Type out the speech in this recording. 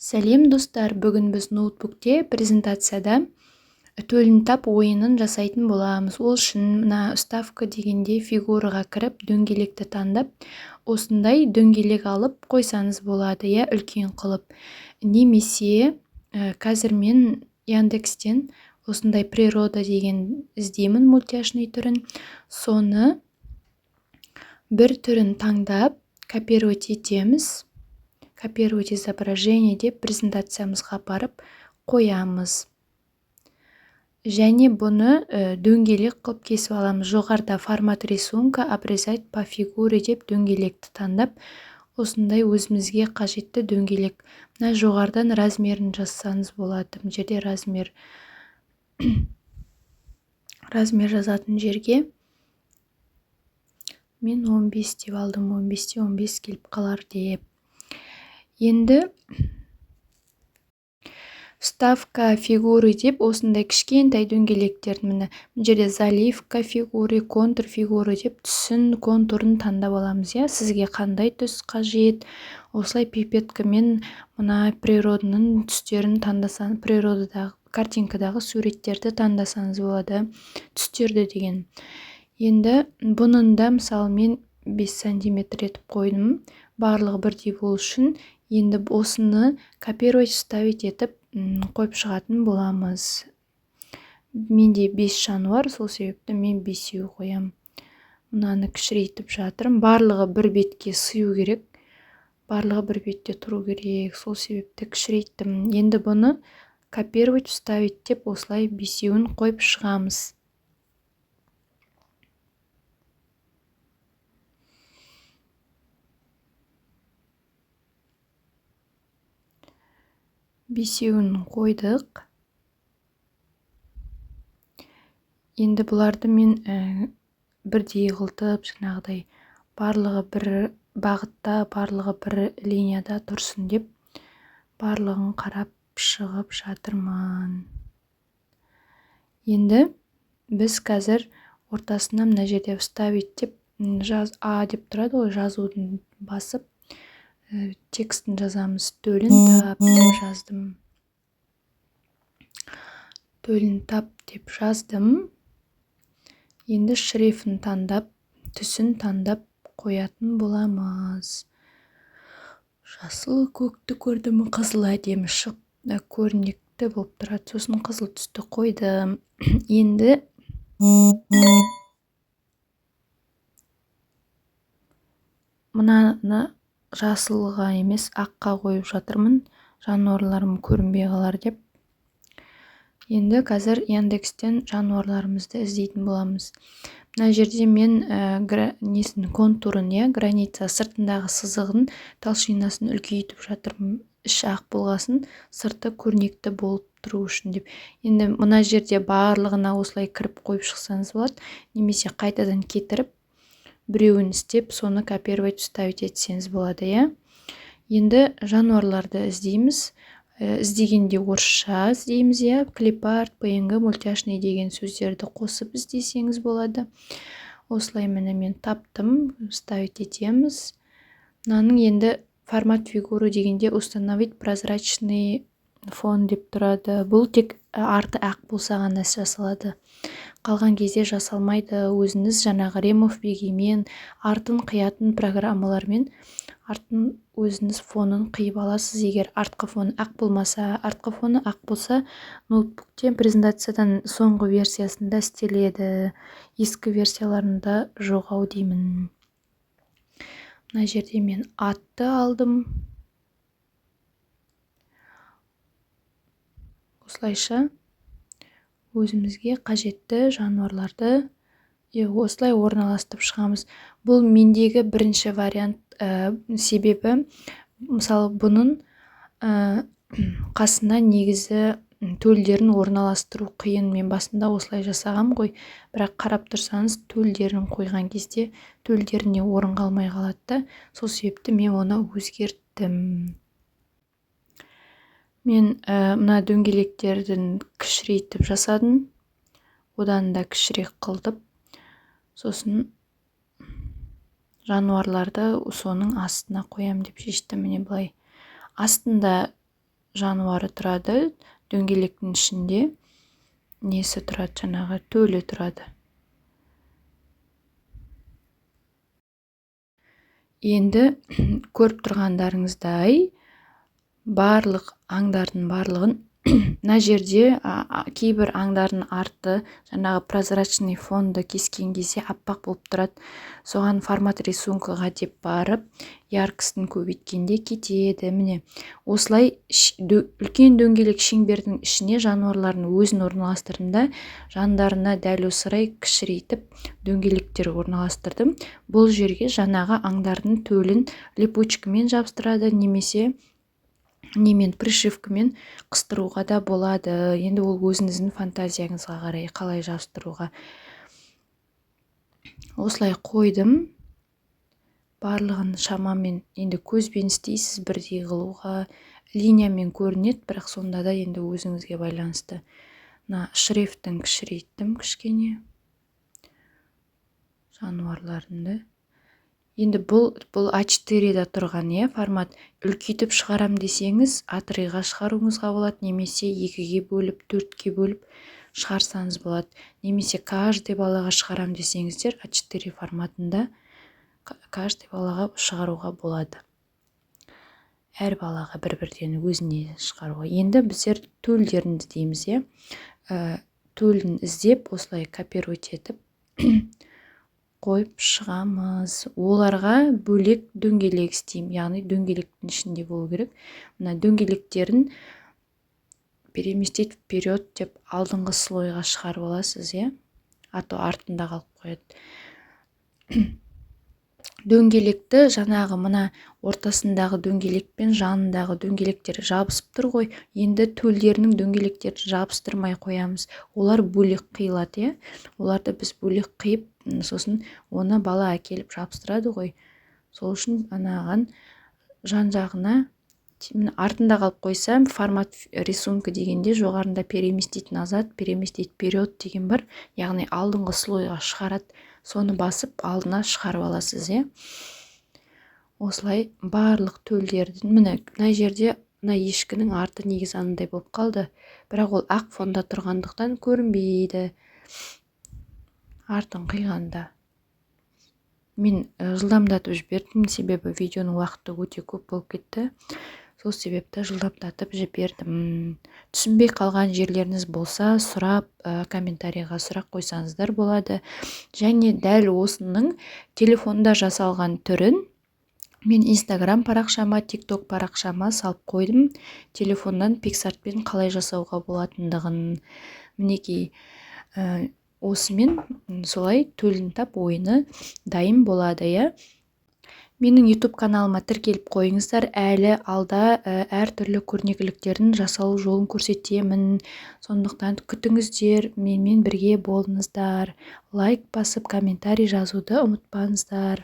Сәлем достар, бүгін біз ноутбукте презентацияда төлін тап ойынын жасайтын боламыз. Ол үшін мына вставка дегенде фигураға кіріп, дөңгелекті таңдап, осындай дөңгелек алып қойсаңыз болады, я үлкен қылып. Немесе қазір мен Яндекстен осындай природа деген іздеймін мультяшный түрін. Соны бір түрін таңдап, копировать етеміз. Копировать изображение деп презентациямызға барып қоямыз. Және бұны дөңгелек қылып кесіп аламыз. Жоғарда формат рисунка, обрезать по фигуре деп дөңгелекті таңдап, осындай өзімізге қажетті дөңгелек. Мына жоғардан размерін жазсаңыз болады. Мына жерде размер жазатын жерге мен 15 деп алдым. 15-те 15 келіп қалар деп. Енді вставка фигуры деп осындай кішкентай дөңгелектерді міне жерде заливка фигуры, контур фигуры деп түсін, контурын таңдап аламыз. Сізге қандай түс қажет? Осылай пипеткамен мына природының түстерін таңдасаңыз, природадағы картинкадағы суреттерді таңдасаңыз болады. Түстерді деген. Енді бұның да мысалы мен 5 сантиметр етіп қойдым. Барлығы бірдей болу үшін енді осыны копировать вставить етіп қойып шығатын боламыз. Менде 5 жануар, сол себепті мен 5-еу қоям. Мынаны кішірейтіп жатырмын. Барлығы бір бетке сыю керек. Барлығы бір бетте тұру керек. Сол себепті кішірейттім. Енді бұны копировать вставить деп осылай 5-еуін қойып шығамыз. Бесеуін қойдық. Енді бұларды мен бірдей қылтып, жаңағыдай барлығы бір бағытта, барлығы бір линияда тұрсын деп барлығын қарап шығып жатырмын. Енді біз қазір ортасына мына жерде вставить деп А деп тұрады ғой, жазудың басып текстін жазамыз. Төлін тап деп жаздым. Төлін тап деп жаздым. Енді шрифін таңдап, түсін таңдап қоятын боламыз. Жасыл көкті көрдім, қызыл әдемі шығып көрнекті болып тұрады. Сосын қызыл түсті қойдым. Енді мынаны жасылға емес, аққа қойып жатырмын. Жануарларым көрінбей қалар деп. Енді қазір Яндекстен жануарларымызды іздейтін боламыз. Мына жерде мен контурын, граница сыртындағы сызығын, толщинасын үлкейтіп жатырмын. Іші ақ болғасын, сырты көрнекті болып тұру үшін деп. Енді мына жерде барлығына осылай кіріп қойып шықсаңыз болады. Немесе қайтадан кетіріп, біреуін істеп, соны копировать вставить етсеңіз болады. Енді жануарларды іздейміз. Іздегенде орысша іздейміз. Клипарт, PNG, мультяшный деген сөздерді қосып іздесеңіз болады. Осылай міне мен таптым, вставить етеміз. Мынаның енді формат фигуры дегенде установить прозрачный фон деп тұрады. Бұл тек арты ақ болса ғана жасалады. Қалған кезде жасалмайды. Өзіңіз жаңағы ремов бегеймен, артын қиятын программалармен артын өзіңіз фонын қиып аласыз. Егер артқы фоны ақ болмаса, артқы фоны ақ болса, ноутбуктен презентациядан соңғы версиясында істеледі. Ескі версияларында жоғау деймін. Мына жерде мен атты алдым. Осылайша өзімізге қажетті жануарларды осылай орналастырып шығамыз. Бұл мендегі бірінші вариант, себебі мысалы бұның қасына негізі төлдерін орналастыру қиын. Мен басында осылай жасағам ғой, бірақ қарап тұрсаңыз төлдерін қойған кезде төлдеріне орын қалмай қалады. Сол себепті мен оны өзгерттім. Мен мына дөңгелектердің кішірейтіп жасадым. Одан да кішірек қылдып. Сосын жануарларды соның астына қоям деп шештім. Міне былай. Астында жануары тұрады, дөңгелектің ішінде несі тұрады, жаңағы төлі тұрады. Енді көріп тұрғандарыңыздай барлық аңдардың барлығын мына жерде кейбір аңдардың арты жаңағы прозрачный фонды кескен кезде аппақ болып тұрады. Соған формат рисункыға деп барып, яркостын көбейткенде кетеді. Міне, осылай үлкен дөңгелек шеңбердің ішіне жануарлардың өзін орналастырдым да, жандарына дәл осырай кішірейтіп дөңгелектер орналастырдым. Бұл жерге жаңағы аңдардың төлін липучкамен жабыстырады, немесе немен пришивкамен қыстыруға да болады. Енді ол өзіңіздің фантазияңызға қарай қалай жабыстыруға. Осылай қойдым. Барлығын шамамен енді көзбен істейсіз, бірдей қылуға линиямен көрінеді, бірақ сонда да енді өзіңізге байланысты. Мына шрифтін кішірейттім кішкене жануарларымды. Енді бұл А4-де тұрған формат. Үлкейтіп шығарам десеңіз, А3-ға шығаруыңызға болады, немесе 2-ге бөліп, 4-ге бөліп шығарсаңыз болады. Немесе каждый балаға шығарам десеңіздер, А4 форматында каждый балаға шығаруға болады. Әр балаға бір-бірден өзіне шығаруға. Енді біздер төлдерін іздейміз. Төлін іздеп, осылай копировать етіп қойып шығамыз. Оларға бөлек дөңгелек істеймін, яғни дөңгелектің ішінде болу керек. Мына дөңгелектерін переместить вперед деп алдыңғы слойға шығарып аласыз, а то артында қалып қояды. Дөңгелекті жаңағы мына ортасындағы дөңгелек пен жанындағы дөңгелектер жабысып тұр ғой. Енді төлдерінің дөңгелектерді жабыстырмай қоямыз. Олар бөлек қиылады, оларды біз бөлек қиып, сосын оны бала әкеліп жабыстырады ғой. Сол үшін анаған жан-жағына артында қалып қойсам, формат рисунка дегенде жоғарында переместить назад, переместить вперед деген бар. Яғни алдыңғы слойға шығарады. Соны басып, алдына шығарып аласыз. Осылай барлық төлдердің, мына жерде мына ешкінің арты негізі андай болып қалды. Бірақ ол ақ фонда тұрғандықтан көрінбейді. Артын қиғанда. Мен жылдамдатып жібердім, себебі видеоның уақыты өте көп болып кетті. Сол себепті жылдамдатып жібердім. Түсінбей қалған жерлеріңіз болса, сұрап, комментарийға сұрақ қойсаңыздар болады. Және дәл осының телефонда жасалған түрін мен Instagram парақшама, TikTok парақшама салып қойдым. Телефондан PicsArtпен қалай жасауға болатындығын. Мінекей, осымен солай төлін тап ойыны дайын болады. Менің YouTube каналыма тіркеліп қойыңыздар, әлі алда әртүрлі көрнекіліктердің жасалу жолын көрсетемін. Сондықтан күтіңіздер, менімен бірге болыңыздар. Лайк басып, комментарий жазуды ұмытпаңыздар.